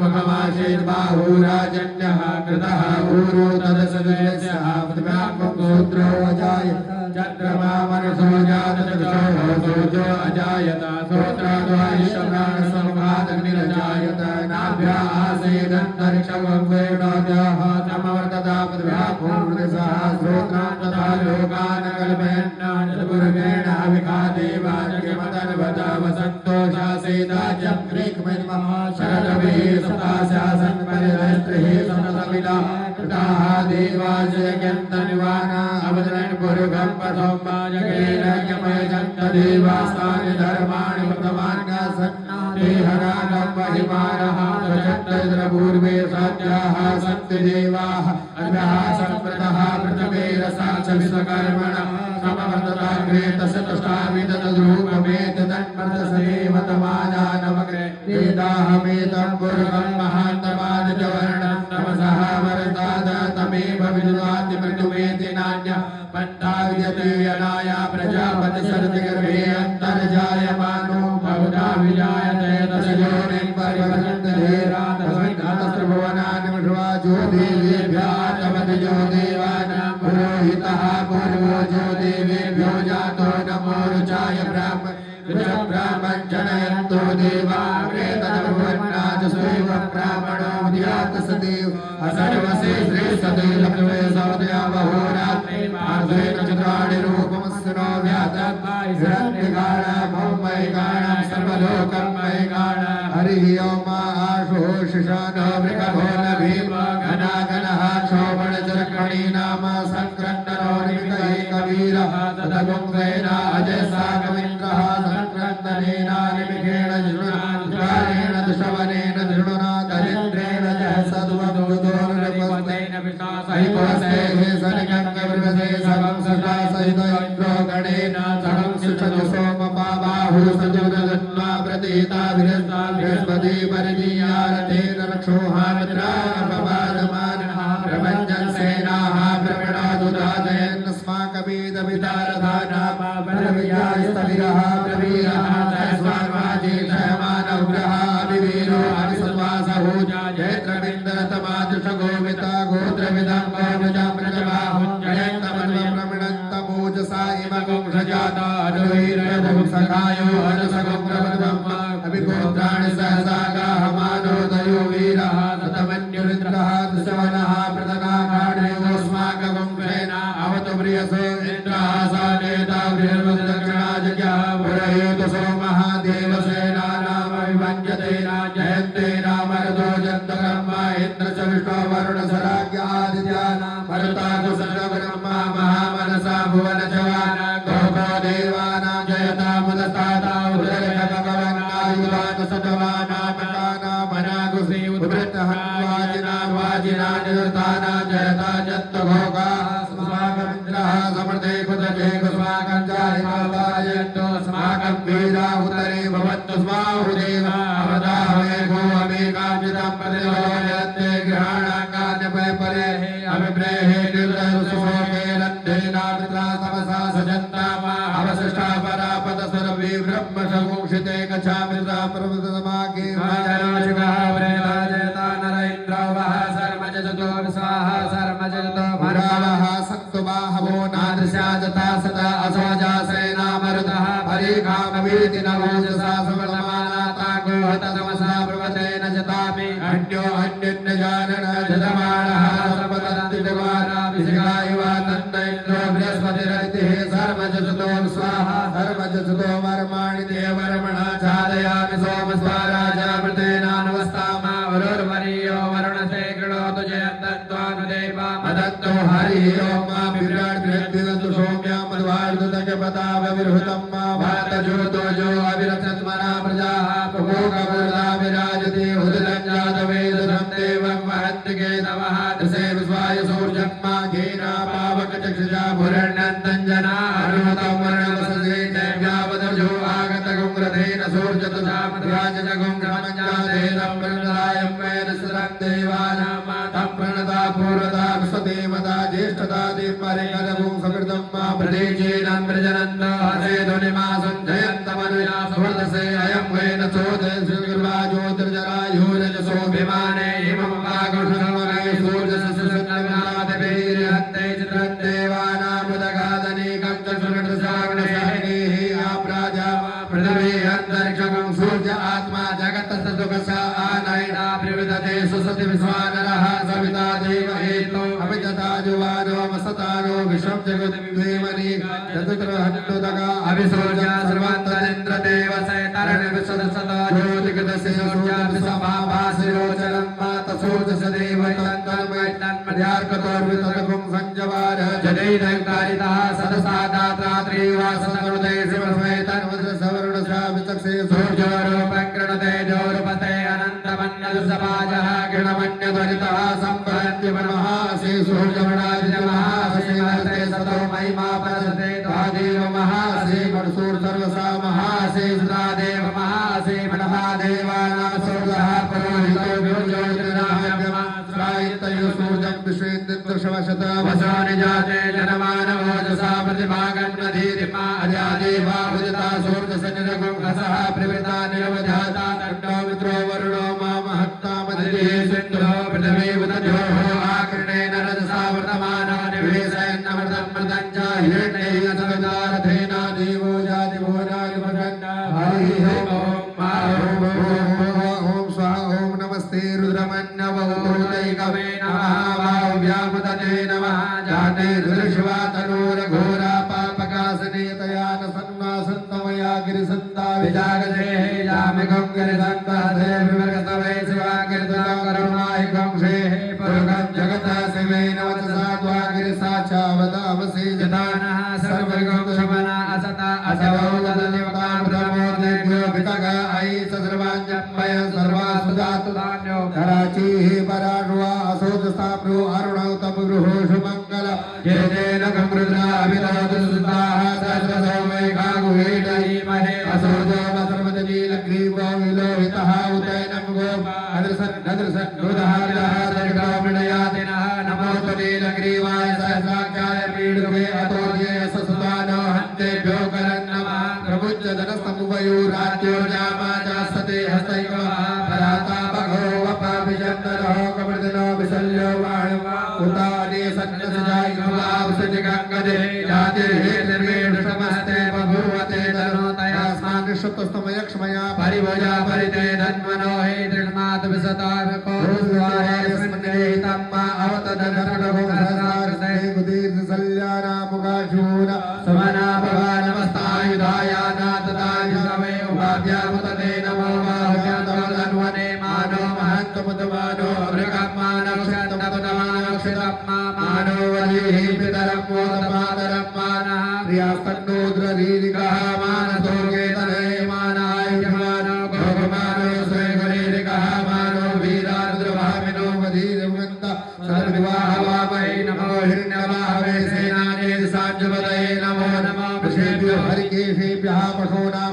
मुखमाशीर्बाहुराजन्यः कृतः ऊरो तदसदयस्यः पृथिव्यात्मगोत्रो अजायत चन्द्रमा मनसो जातचक्षुषो सोजो अजायत श्रोत्राद्वायुष्यप्राणसमुखादग्निरजायत नाभ्या आसीदन्तरिक्षगोर्वेणोऽद्याः समवर्तता पृथिव्या भूमृतसः श्रोत्रान् तथा लोकान् कल्पयन्नाचतुर्गेण विखादेवाजगिमतन्वत वसन्तोषासीदाज्यग्रीक्मिन्मः शरदभिः सप्तास्यासन् परिदस्त्रिः समसमिलाः कृताः देवाजयज्ञन्तनिवाना अवदरन् पुरुषं पथोम्बाजगेन ज्ञमयजन्त देवास्तानि धर्माणि प्रथमान्यासन्नादेहरागं महिमानः स्वचन्द्रपूर्वे साध्याः सन्ति देवाः अन्यः सम्प्रतः प्रथमे रसाच विश्वकर्मणः समवर्तताग्रे तस्य तुष्टाविदतद्रूपमेतदन्मर्तसदेवतमाजानमग्रे वेदाहमेतं पुरुषं महान्तमादिजवर्णं तमसः वरदादतमेव विदुनाति मृत्युमेति नान्यः पन्था विजते यनाया प्रजापति सरतिगर्भे अन्तर्जायमानो बहुधा विजायते तस्योनिं परिवर्तन्ते तस्त्रभुवनानि मृषवाजो देवेभ्यः तमतिजो देवानां पुरोहितः पूर्वो जो देवेभ्यो जातो नमो रुचाय ब्राह्मण जनयन्तो देवा प्रेतभुवन्नाथ स्वैव ब्राह्मणो ध्यात सदेव असर्वसे श्री सदेव लक्ष्मे सौदया बहोरात्रे मार्धेन चतुराणि रूपमस्नो व्यातद्वाय हिरण्यगाणा भौमैगाणा सर्वलोकमैगाणा हरिः ओम आशुषिषानो वृकभोन भीम घनागनः क्षोभणचर्कणी नाम सङ्क्रन्दनो निमितैकवीरः तदगुङ्गेन अजयसागमिन्द्रः सङ्क्रन्दनेन निमिषेण जृणुनाद्वारेण दुशवनेन जृणुना दरिद्रेण जहसद्वदुदोर्निपतेन विशासहितोस्तेः सनिगङ्गवृगसे सवं सदा सहित इन्द्रो गणेन सहं शिक्षतु सोमपाबाहुः सजुदन्वा प्रतीता विरस्ता बृहस्पति परिदीयारथेन रक्षोहामित्रापवादमानः प्रपञ्चन् सेनाः प्रविणादुराजयन्नस्माकमेदविदारधानापा परविजायस्तविरः प्रवीरः तस्मान्वाजीषयमानौग्रः अभिवीरो अभिसत्वासहूजा जयत्रविन्दरतमादृशगोमिता गोत्रविदं गोविजमृजबाहुञ्जयन्तमन्वप्रमिणन्तमूजसा इव गुंसजाता अनुवीरयधुं सखायो अनुसगुंप्रवदम् अभिगोत्राणि सहसा गाहमानोदयो वीरः सतमन्युरिन्द्रः दशवनः प्रतनाकाणयोस्माकगुंसेन अवतु प्रियसो इन्द्रः सा नेता बृहस्पतिदक्षिणाजज्ञः पुरयोतु सोमः देवसेनानामविभञ्जतेन जयन्तेन मरुतो जन्तकर्मा इन्द्र च विष्णो वरुणसराज्ञादित्यानां मरुतातु सर्वब्रह्मा महामनसा भुवनजवाना गोपो देवानां जयतामुदस्ताता उदरभगवन्नायुधान सतवानामकाना मनागुसी उद्भृतहन्वाजिनान्वाजिनानिर्ताना जयता जन्तघोगाः स्माकमिन्द्रः समृते कुतजे कुस्माकं जायमावायन्तो स्माकं वीरा उतरे भवन्तु स्वाहुदेवा अवदाहवे भो अमेकाञ्चितं प्रतिलोयन्ते गृहाणाकान्यपय परे अभिप्रेहे निर्दयसुभोगे रन्धेनामित्रा तमसा सजन्तामा अवशिष्टा परापदसर्वे ब्रह्मसमुक्षिते गच्छामित्रा पर्वतसमागे राजराजगः प्रेराजयता नर इन्द्रो वः सर्वजतो स्वाहा सर्वजतो भरावः सत्तुबाहवो नादृशाजता सदा असोजासेना मरुतः परीघामवीति नवोजसा सुवर्णमानाता गोहततमसा प्रवतेन जतामि अन्यो अन्यन्यजानन जतमानः सर्वतन्तिजवाना इव तन्न इन्द्रो बृहस्पतिरतिः सर्वजतो स्वाहा सर्वजतो वर्माणि देवर्मणा चादयामि सोमस्वाराजामृतेनानुवस्तामा वरुर्वरीयो वरुणसे कृणोतु जयन्तन्त्वानुदेवा मदन्तो हरिः ओम विराट् गृहद्विवन्तु सौम्यां मध्वार्धुतजपतावविर्हुतं मा भातजोतो जो अविरचत्मना प्रजाः प्रभोगपूर्णा विराजते उदरञ्जातवेदनं देवं वहन्ति केतवः दशे विश्वाय सौर्यम्मा घेना पावकचक्षुषा भुरण्यन्तञ्जना हनुमतं वर्णवससे देव्यावदजो आगतगुंग्रधेन सौर्यतुषा मध्वाजगुंग्रमञ्जातेनं प्रणदायं वेदसरं देवानां मातं प्रणता पूर्वता विश्वदेवता ज्येष्ठता दिव्यरेकदगुं समृद्धं मा प्रदेशेनं प्रजनन्त हसेधुनिमासं जयन्तमनुया सुवर्धसे अयं वेन चोदे श्रीर्वा ज्योतिर्जरायुरजसो यजमाने इमं वागुषमने सूर्यसुसुन्नविनामदेवीर्यन्ते चित्रदेवानामुदगादनीकं च सुरटसागणशाहिनीः आप्राजा पृथिवी अन्तरिक्षं सूर्य आत्मा जगतः सुखसा आनयना प्रविदते सुसति विश्वानरः सविता देवहेतो अभिजताजुवानो वसतानो विश्वं जगद्देवनी चतुर्हन्तुदगा अभिसूर्या सर्वान्तरिन्द्रदेव सैतरण विशदसदा ज्योतिगतस्य सूर्याभिसमाभासिरोचनं मातसूर्यसदेव तन्मध्यार्कतोर्विततकुं सञ्जवार जडैरङ्कारितः सदसादात्रात्रीवासनकृते शिवस्वैतन्वज्रसवर्णसाविचक्षे सूर्योरूपङ्कृणते जोरुपते अनन्तमन्यदुसमाजः गृणमन्यध्वरितः सम्परन्त्यमनमहासि सूर्यमणादिजमहासि सतो महिमा परसते त्वादेव महासि परसूर सर्वसा महासि सुरादेव महासि मनहादेवानां सूर्यः पुरोहितो ज्योतिर्नाहव्यमा स्वायत्तयो सूर्यं विश्वेन्द्रशवशत वसानि जाते जनमानवोजसा प्रतिभागन्नधीरिमा अजादेवा उदिता सूर्यसनिरगुंहसः प्रवृता निरवधाता तण्डो मित्रो वरुणो मामहत्तामधिः सिन्धो पृथिवी उदध्योः आकृणेन रजसा वर्तमानो निवेशयन्नमृतं मृतं च हिरण्येन सवितारथेन देवो जातिभोजादिभजन् हरिः ओम स्वाहा ओम नमस्ते रुद्रमन्नवोदैकवे नमः वाव्यामुदते नमः जाते रुद्रशिवा तनूरघोरा पापकासने तयान सन्नासन्तमया गिरिसन्ता विजागते यामिकं गिरिसन्ताधे विवर्गतवे शिवा गिरिता करुणाहिकं शेः पुरुगं जगतः शिवेन वचसा त्वा गिरिसाचा वदामसि जदानः सर्वगं शमना असता असवौ तदनिवतां प्रमोदेभ्यो भितग ऐ सर्वाञ्जम्बय सर्वासुदातुदान्यो धराचीः पराण्वा असोजसाप्रो अरुणौ तपगृहो शुमङ्गल जेतेन गमृद्राभितोदुसुताः सहस्रसौमेघागुहेडीमहे असोजो वसर्वदनीलग्रीवो विलोहितः उदैनं गोप अदृसन् रुदहारिदः सर्गो मृणयातिनः नमो त्वनीलग्रीवाय सहस्राख्याय पीडुके अतोद्ये ससुतानो हन्तेभ्यो करन्नमः प्रभुज्य धनस्तमुपयूराद्यो जामाजासते हस्तैकः परातापघो वपाभिजन्तरो कमृदिनो विशल्यो वाणवा उताने सन्नसजायिभवावसजगङ्गदे जातिर्हे निर्वेणुषमस्ते बभूवते धनोतया स्मानुषुतस्तमयक्ष्मया परिभजा परिते धन्वनो हे दृढमात विसताको स्वाहेस्मन्नेहितं मा अवतदधनडभो सहस्रार्थे कुदीर्घसल्यानामुगाशूर समना भवानमस्तायुधाया नातदाय सवे उपाभ्यामुतते नमो बाहुभ्यान्तमधन्वने मानो महन्तमुतमानो अमृगम्मानक्षन्तमुतमानक्षितम्मा मानो वलीः पितरं मोदमातरं मानः प्रियास्तन्नोद्ररीरिकः मानसो केतने मानायुजमानो गोपमानो स्वेगरीरिकः मानो वीरारुद्रभामिनो वधीरवन्त सर्वविवाहवामहे नमो हिरण्यवाहवे सेनाने साञ्जपदये नमो नमः ऋषेभ्यो हरिकेशेभ्यः पशूनां